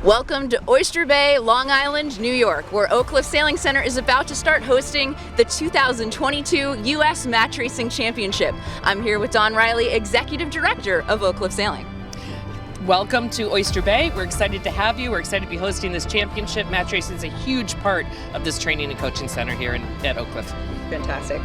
Welcome to Oyster Bay, Long Island, New York, where Oakcliff Sailing Center is about to start hosting the 2022 U.S. Match Racing Championship. I'm here with Don Riley, Executive Director of Oakcliff Sailing. Welcome to Oyster Bay. We're excited to have you. We're excited to be hosting this championship. Match racing is a huge part of this training and coaching center here at Oakcliff. Fantastic.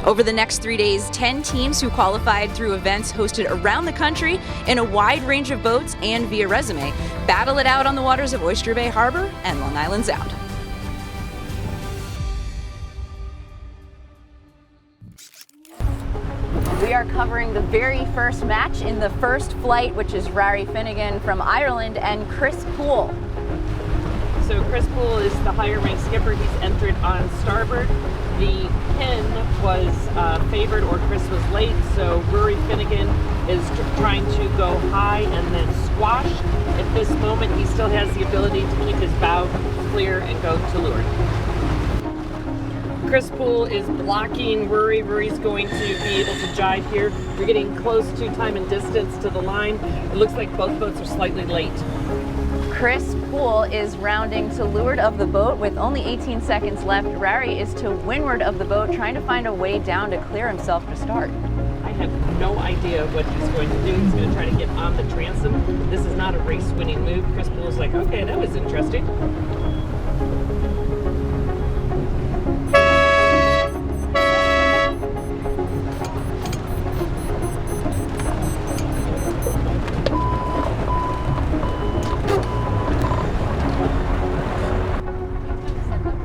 Over the next 3 days, 10 teams who qualified through events hosted around the country in a wide range of boats and via resume battle it out on the waters of Oyster Bay Harbor and Long Island Sound. We are covering the very first match in the first flight, which is Rory Finnegan from Ireland and Chris Poole. So Chris Poole is the higher ranked skipper. He's entered on starboard. The pin was favored, or Chris was late, so Rory Finnegan is trying to go high and then squash. At this moment, he still has the ability to keep his bow clear and go to leeward. Chris Poole is blocking Rory. Rory's going to be able to jibe here. We're getting close to time and distance to the line. It looks like both boats are slightly late. Chris Poole is rounding to leeward of the boat with only 18 seconds left. Rory is to windward of the boat, trying to find a way down to clear himself to start. I have no idea what he's going to do. He's going to try to get on the transom. This is not a race-winning move. Chris Poole is like, okay, that was interesting.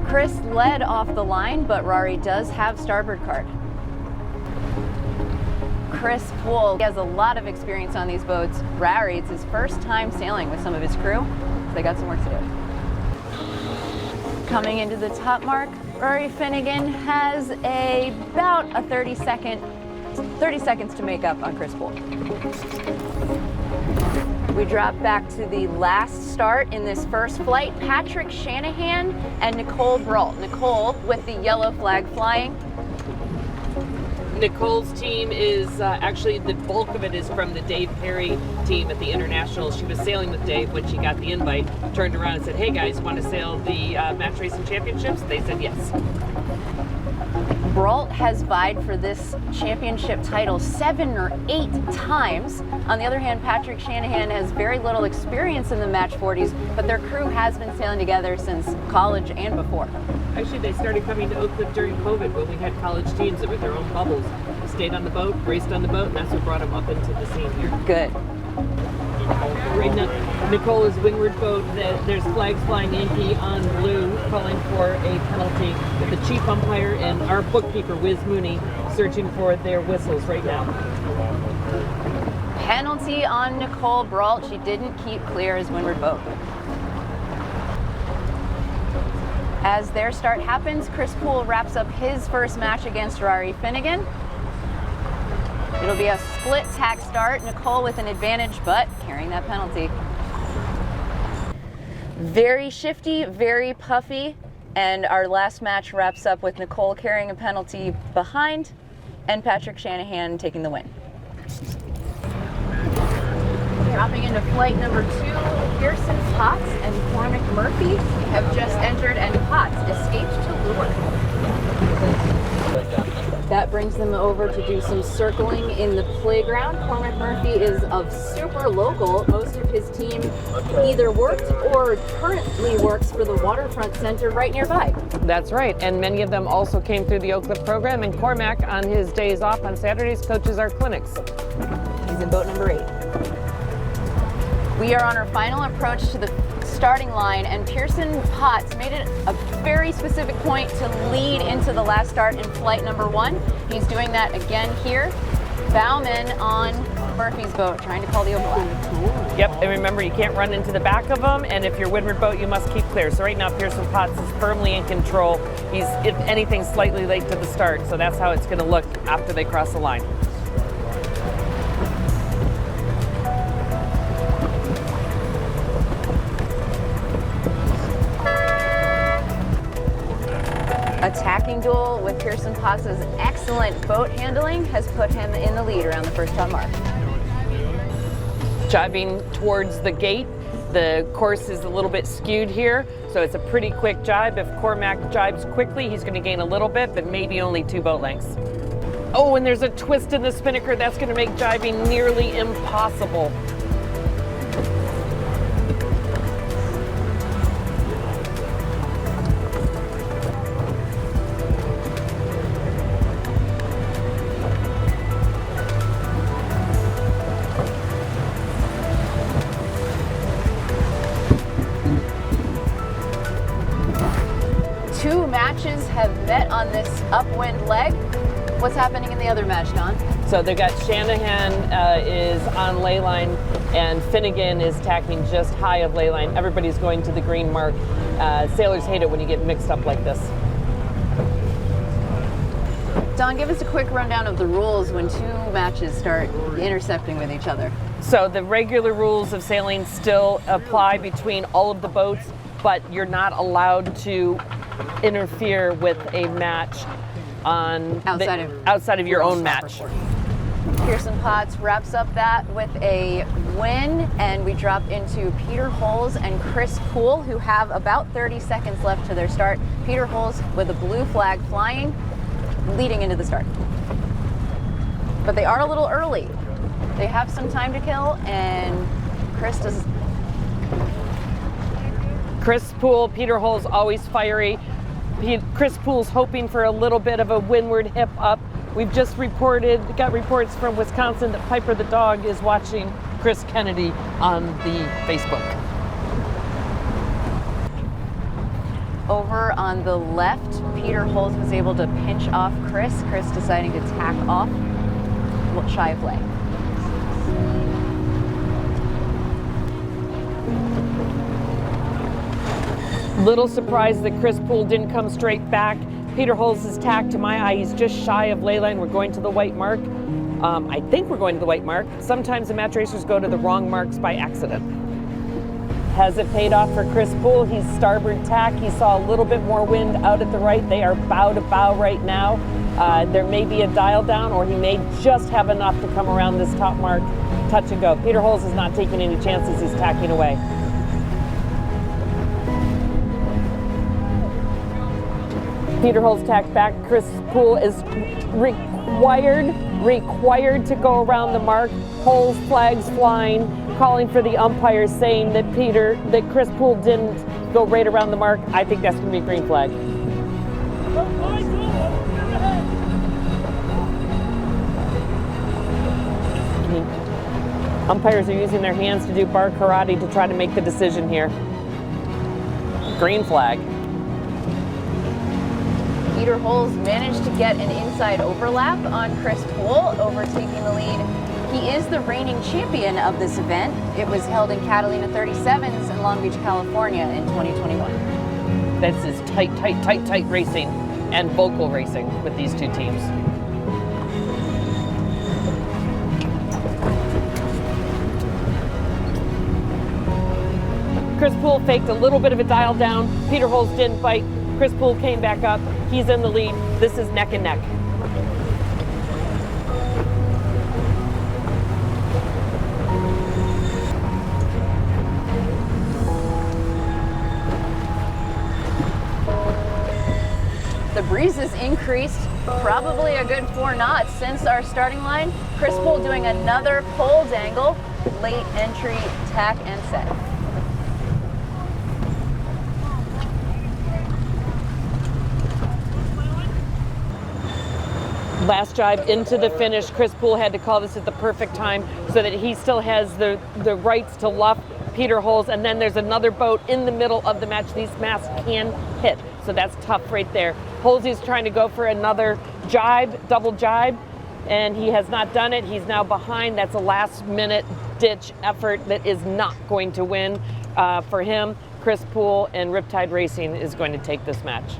Chris led off the line, but Rory does have starboard card. Chris Poole has a lot of experience on these boats. Rory, it's his first time sailing with some of his crew, so they got some work to do. Coming into the top mark, Rory Finnegan has about a 30 seconds to make up on Chris Poole. We drop back to the last start in this first flight. Patrick Shanahan and Nicole Braut. Nicole with the yellow flag flying. Nicole's team is actually, the bulk of it is from the Dave Perry team at the International. She was sailing with Dave when she got the invite, turned around and said, hey guys, want to sail the Match Racing Championships? They said yes. Braut has vied for this championship title 7 or 8 times. On the other hand, Patrick Shanahan has very little experience in the Match 40s, but their crew has been sailing together since college and before. Actually, they started coming to Oakcliff during COVID when we had college teams that with their own bubbles. They stayed on the boat, raced on the boat, and that's what brought them up into the scene here. Good. Right now, Nicole is windward boat. There's flags flying Yankee on blue, calling for a penalty. With the chief umpire and our bookkeeper, Wiz Mooney, searching for their whistles right now. Penalty on Nicole Braut. She didn't keep clear as windward boat. As their start happens, Chris Poole wraps up his first match against Rory Finnegan. It'll be a split tack start. Nicole with an advantage, but carrying that penalty. Very shifty, very puffy, and our last match wraps up with Nicole carrying a penalty behind and Patrick Shanahan taking the win. Dropping into flight number 2, Pearson, Potts, and Cormac Murphy have just entered, and Potts escaped to leeward. That brings them over to do some circling in the playground. Cormac Murphy is of super local. Most of his team either worked or currently works for the Waterfront Center right nearby. That's right, and many of them also came through the Oakcliff program, and Cormac, on his days off on Saturdays, coaches our clinics. He's in boat number 8. We are on our final approach to the starting line, and Pearson Potts made it a very specific point to lead into the last start in flight number 1. He's doing that again here. Bowman on Murphy's boat, trying to call the overlap. Yep, and remember, you can't run into the back of them, and if you're windward boat, you must keep clear. So right now, Pearson Potts is firmly in control. He's, if anything, slightly late to the start, so that's how it's going to look after they cross the line. Attacking duel with Pearson Potts' excellent boat handling has put him in the lead around the first top mark. Jibing towards the gate. The course is a little bit skewed here, so it's a pretty quick jibe. If Cormac jibes quickly, he's going to gain a little bit, but maybe only 2 boat lengths. Oh, and there's a twist in the spinnaker. That's going to make jibing nearly impossible. Two matches have met on this upwind leg. What's happening in the other match, Don? So they've got Shanahan is on ley line and Finnegan is tacking just high of ley line. Everybody's going to the green mark. Sailors hate it when you get mixed up like this. Don, give us a quick rundown of the rules when 2 matches start intercepting with each other. So the regular rules of sailing still apply between all of the boats, but you're not allowed to interfere with a match on outside of your own match. Pearson Potts wraps up that with a win, and we drop into Peter Holes and Chris Poole, who have about 30 seconds left to their start. Peter Holes with a blue flag flying, leading into the start. But they are a little early. They have some time to kill, and Chris Poole, Peter Holes always fiery. Chris Poole's hoping for a little bit of a windward hip up. We've just got reports from Wisconsin that Piper the dog is watching Chris Kennedy on the Facebook. Over on the left, Peter Holes was able to pinch off Chris deciding to tack off shy of lay. Little surprised that Chris Poole didn't come straight back. Peter Holes is tacked, to my eye, he's just shy of ley line. We're going to the white mark. I think we're going to the white mark. Sometimes the match racers go to the wrong marks by accident. Has it paid off for Chris Poole? He's starboard tack. He saw a little bit more wind out at the right. They are bow to bow right now. There may be a dial down, or he may just have enough to come around this top mark, touch and go. Peter Holes is not taking any chances. He's tacking away. Peter Holes tacked back. Chris Poole is required to go around the mark. Holes flags flying, calling for the umpires, saying that Chris Poole didn't go right around the mark. I think that's going to be a green flag. Umpires are using their hands to do bar karate to try to make the decision here. Green flag. Peter Holes managed to get an inside overlap on Chris Poole, overtaking the lead. He is the reigning champion of this event. It was held in Catalina 37s in Long Beach, California in 2021. This is tight racing and vocal racing with these two teams. Chris Poole faked a little bit of a dial down. Peter Holes didn't bite. Chris Poole came back up. He's in the lead. This is neck and neck. The breeze has increased probably a good 4 knots since our starting line. Chris Poole doing another pole dangle, late entry, tack and set. Last jibe into the finish. Chris Poole had to call this at the perfect time so that he still has the rights to luff Peter Holes, and then there's another boat in the middle of the match. These masts can hit, so that's tough right there. Holes is trying to go for another jibe, double jibe, and he has not done it. He's now behind. That's a last-minute ditch effort that is not going to win for him. Chris Poole and Riptide Racing is going to take this match.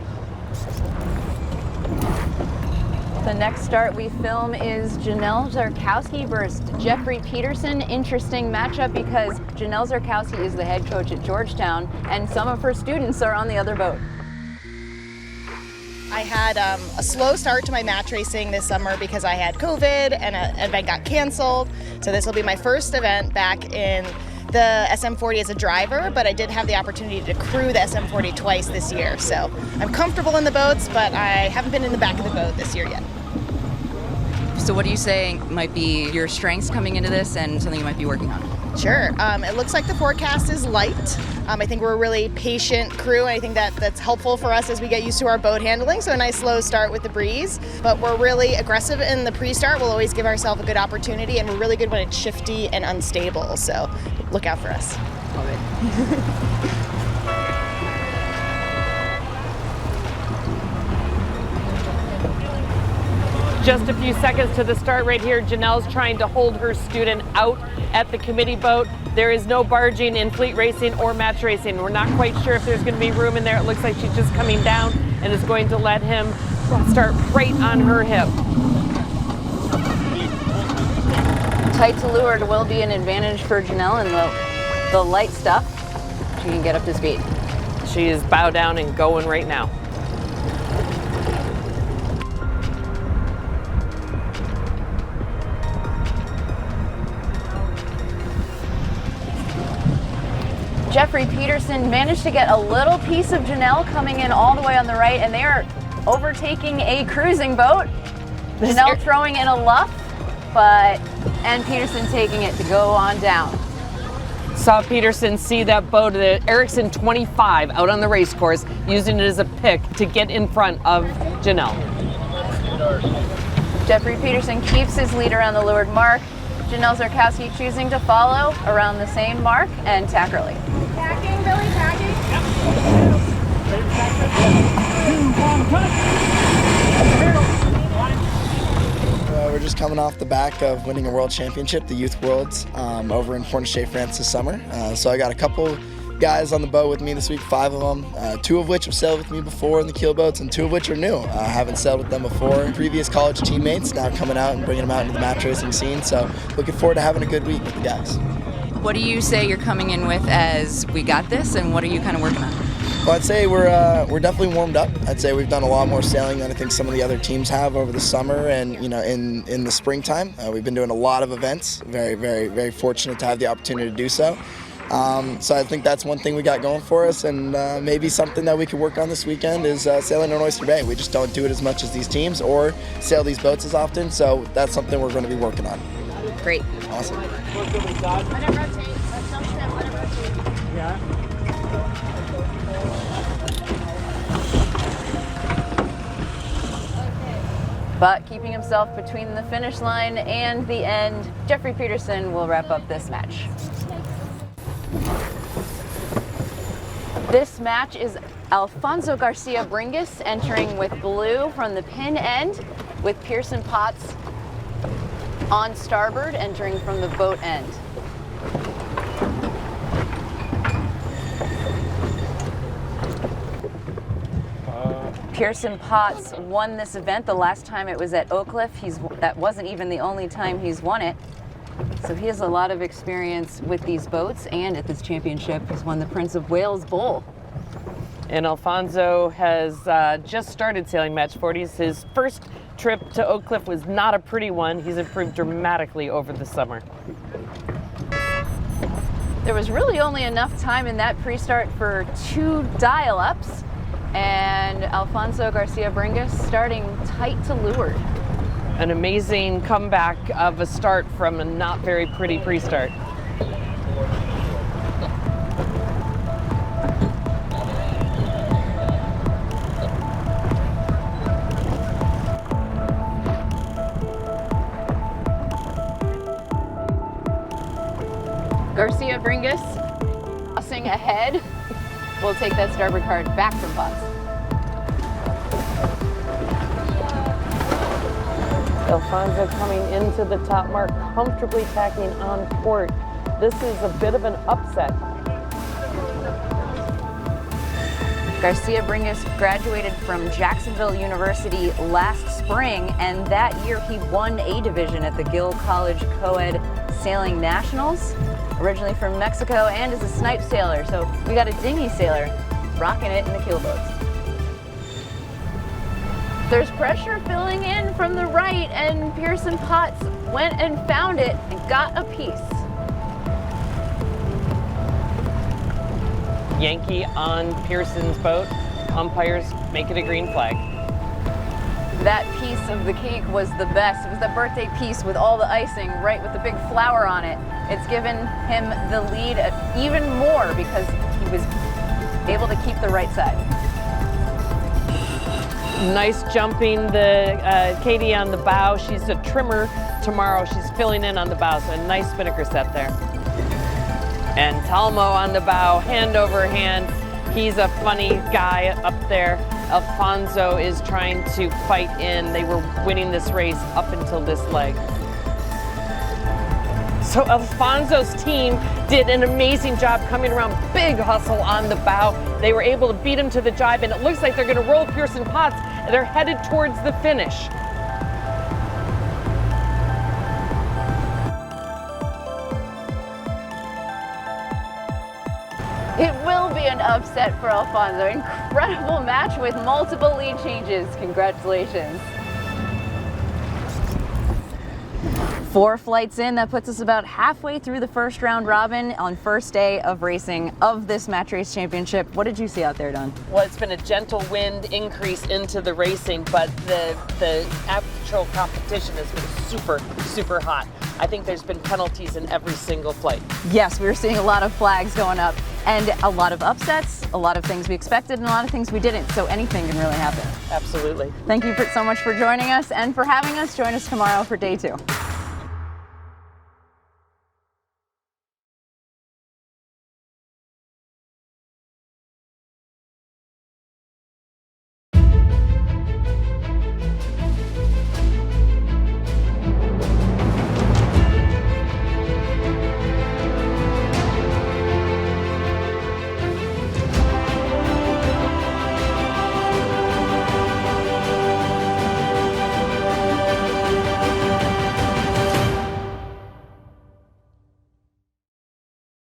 The next start we film is Janelle Zarkowski versus Jeffrey Peterson. Interesting matchup because Janelle Zarkowski is the head coach at Georgetown, and some of her students are on the other boat. I had a slow start to my match racing this summer because I had COVID and an event got canceled. So this will be my first event back in the SM40 as a driver, but I did have the opportunity to crew the SM40 twice this year. So I'm comfortable in the boats, but I haven't been in the back of the boat this year yet. So what do you say might be your strengths coming into this and something you might be working on? Sure. It looks like the forecast is light. I think we're a really patient crew, and I think that's helpful for us as we get used to our boat handling. So a nice slow start with the breeze, but we're really aggressive in the pre-start. We'll always give ourselves a good opportunity, and we're really good when it's shifty and unstable. So look out for us. Love it. Just a few seconds to the start right here. Janelle's trying to hold her student out at the committee boat. There is no barging in fleet racing or match racing. We're not quite sure if there's going to be room in there. It looks like she's just coming down and is going to let him start right on her hip. Tight to leeward will be an advantage for Janelle in the light stuff. She can get up to speed. She is bow down and going right now. Jeffrey Peterson managed to get a little piece of Janelle coming in all the way on the right, and they are overtaking a cruising boat. Janelle throwing in a luff, and Peterson taking it to go on down. Saw Peterson see that boat, the Erickson 25, out on the race course, using it as a pick to get in front of Janelle. Jeffrey Peterson keeps his lead around the leeward mark. Janelle Zarkowski choosing to follow around the same mark and tack early. Tacking, Billy, tacking. We're just coming off the back of winning a world championship, the Youth Worlds, over in Pornichet, France this summer. So I got a couple guys on the boat with me this week, 5 of them, 2 of which have sailed with me before in the keel boats, and 2 of which are new. I haven't sailed with them before. Previous college teammates now coming out and bringing them out into the match racing scene. So looking forward to having a good week with the guys. What do you say you're coming in with as we got this, and what are you kind of working on? Well, I'd say we're definitely warmed up. I'd say we've done a lot more sailing than I think some of the other teams have over the summer and in the springtime. We've been doing a lot of events. Very, very, very fortunate to have the opportunity to do so. So I think that's one thing we got going for us, and maybe something that we could work on this weekend is sailing in Oyster Bay. We just don't do it as much as these teams or sail these boats as often, so that's something we're going to be working on. Great. Awesome. Let it rotate. Let it rotate. Yeah. But keeping himself between the finish line and the end, Jeffrey Peterson will wrap up this match. This match is Alfonso Garcia Bringus entering with blue from the pin end, with Pearson Potts on starboard entering from the boat end. Pearson Potts won this event the last time it was at Oakcliff. That wasn't even the only time he's won it. So he has a lot of experience with these boats, and at this championship he's won the Prince of Wales Bowl. And Alfonso has just started sailing match 40s. His first trip to Oakcliff was not a pretty one. He's improved dramatically over the summer. There was really only enough time in that pre-start for 2 dial-ups, and Alfonso Garcia Bringus starting tight to leeward. An amazing comeback of a start from a not very pretty pre-start. Garcia Bringus tossing ahead. We'll take that starboard card back from Potts. Alfonso coming into the top mark, comfortably tacking on port. This is a bit of an upset. Garcia Bringus graduated from Jacksonville University last spring, and that year he won A division at the Gill College Co-Ed Sailing Nationals. Originally from Mexico and is a snipe sailor, so we got a dinghy sailor rocking it in the keel boats. There's pressure filling in from the right, and Pearson Potts went and found it and got a piece. Yankee on Pearson's boat. Umpires make it a green flag. That piece of the cake was the best. It was the birthday piece with all the icing, right, with the big flower on it. It's given him the lead even more because he was able to keep the right side. Nice jumping the Katie on the bow. She's a trimmer tomorrow. She's filling in on the bow, so a nice spinnaker set there. And Talmo on the bow, hand over hand. He's a funny guy up there. Alfonso is trying to fight in. They were winning this race up until this leg. So Alfonso's team did an amazing job coming around, big hustle on the bow. They were able to beat him to the jibe, and it looks like they're going to roll Pearson Potts, and they're headed towards the finish. It will be an upset for Alfonso. Incredible match with multiple lead changes. Congratulations. 4 flights in, that puts us about halfway through the first round robin on first day of racing of this Match Race Championship. What did you see out there, Don? Well, it's been a gentle wind increase into the racing, but the actual competition has been super, super hot. I think there's been penalties in every single flight. Yes, we were seeing a lot of flags going up and a lot of upsets, a lot of things we expected and a lot of things we didn't, so anything can really happen. Absolutely. Thank you so much for joining us and for having us. Join us tomorrow for day 2.